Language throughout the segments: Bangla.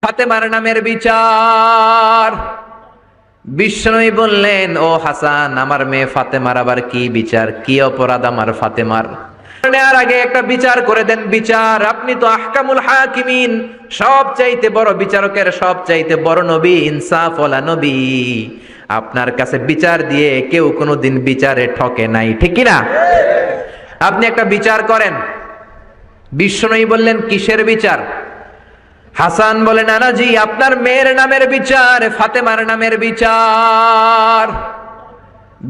ফাতেমার নামের বিচার। বিষ্ণুই বললেন, ও হাসান, আমার মেয়ে ফাতেমার আবার কি বিচার, কি অপরাধ আমার ফাতেমার? নেয়ার আগে একটা বিচার করে দেন। বিচার, আপনি তো আহকামুল হাকিমিন, সব চাইতে বড় বিচারকের সব চাইতে বড় নবী, ইনসাফ ওয়ালা নবী। আপনার কাছে বিচার দিয়ে কেউ কোনোদিন বিচারে ঠকে নাই, ঠিক কি না? আপনি একটা বিচার করেন। বিষ্ণুই বললেন, কিসের বিচার? হাসান বলে, নানাজি, আপনার মেয়ের নামের বিচার, ফাতেমার নামের বিচার।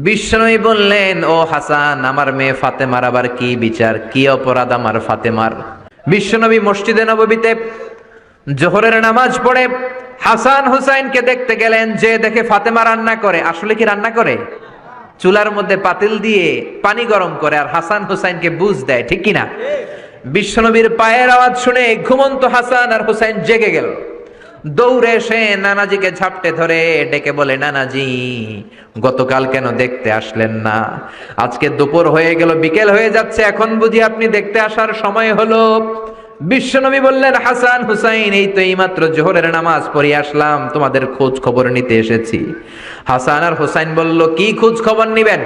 বিষ্ণুই বললেন, ও হাসান, আমার মেয়ে ফাতেমার আবার কি বিচার, কি অপরাধ আমার ফাতেমার? বিশ্বনবী মসজিদে নববীতে জোহরের নামাজ পড়ে হাসান হুসাইনকে দেখতে গেলেন। যে দেখে ফাতেমা রান্না করে। আসলে কি রান্না করে? চুলার মধ্যে পাতিল দিয়ে পানি গরম করে আর হাসান হুসাইনকে বুঝ দেয়, ঠিক কিনা? বিশ্বনবীর পায়ের আওয়াজ শুনে ঘুমন্ত হাসান আর হুসাইন জেগে গেল। দৌড়ে এসে নানাজিকে ঝাপটে ধরে ডেকে বলে, নানাজি, গতকাল কেন দেখতে আসলেন না? আজকে দুপুর হয়ে গেল, বিকেল হয়ে যাচ্ছে, এখন বুঝি আপনি দেখতে আসার সময় হলো? বিশ্বনবী বললেন, হাসান হুসাইন, এই তো এইমাত্র জোহরের নামাজ পড়ে আসলাম, তোমাদের খোঁজ খবর নিতে এসেছি। হাসান আর হুসাইন বলল, কি খোঁজ খবর নিবেন?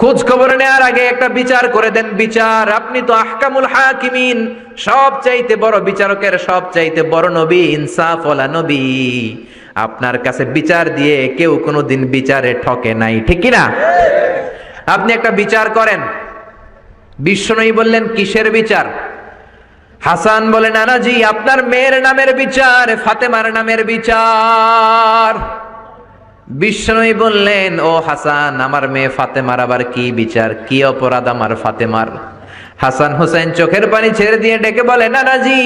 খোঁজ খবর নেওয়ার আগে একটা বিচার করে দেন। বিচার, আপনি তো আহকামুল হাকিমিন, সব চাইতে বড় বিচারকের সব চাইতে বড় নবী, ইনসাফ ওয়ালা নবী। আপনার কাছে বিচার দিয়ে কেউ কোনোদিন বিচারে ঠকে নাই, ঠিক কি না? আপনি একটা বিচার করেন। বিষ্ণুই বললেন, কিসের বিচার? হাসান বলে, নানাজি, আপনার মেয়ের নামের বিচার, ফাতেমার নামের বিচার। বিষ্ণুই বললেন, ও হাসান, আমার মেয়ে ফাতেমার আবার কি বিচার, কি অপরাধ আমার ফাতেমার? হাসান হুসাইন চোখের পানি ছেড়ে দিয়ে ডেকে বলে, নানাজি,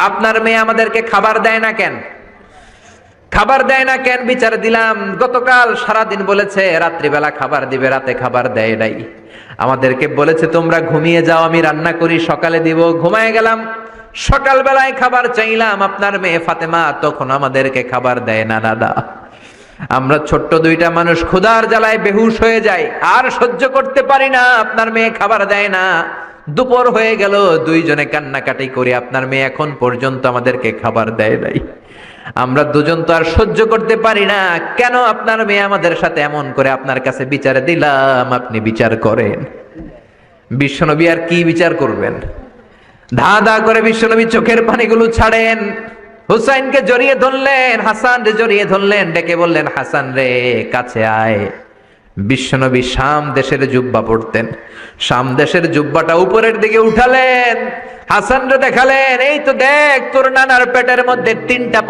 আপনার মেয়ে আমাদেরকে খাবার দেয় না কেন? খাবার দেয় না কেন বিচার দিলাম। গতকাল সারাদিন বলেছে রাত্রিবেলা খাবার দিবে, রাতে খাবার দেয় নাই। আমাদেরকে বলেছে তোমরা ঘুমিয়ে যাও, আমি রান্না করি, সকালে দিব। ঘুমায় গেলাম, সকালবেলায় খাবার চাইলাম, আপনার মেয়ে ফাতেমা তখন আমাদেরকে খাবার দেয় না। দাদা, আমরা ছোট্ট দুইটা মানুষ ক্ষুধার জ্বালায় বেহুশ হয়ে যাই, আর সহ্য করতে পারি না, আপনার মেয়ে খাবার দেয় না। দুপুর হয়ে গেল, দুইজনে কান্নাকাটি করি, আপনার মেয়ে এখন পর্যন্ত আমাদেরকে খাবার দেয় নাই। আমরা দুজন তো আর সহ্য করতে পারি না, কেন আপনার মেয়ে আমাদের সাথে এমন করে? আপনার কাছে বিচারে দিলাম, আপনি বিচার করেন। বিশ্বনবী আর কি বিচার করবেন? ধা ধা করে বিশ্বনবী চোখের পানিগুলো ছাড়েন। হুসাইনকে জড়িয়ে ধরলেন, হাসান রে জড়িয়ে ধরলেন, ডেকে বললেন, হাসান রে, কাছে আয়। বিশ্বনবী শাম দেশের জুব্বা পড়তেন, শাম দেশের জুব্বাটা উপরের দিকে উঠালেন, হাসান রে দেখালেন, এই তো দেখ, তোর নানার পেটের মধ্যে 3টা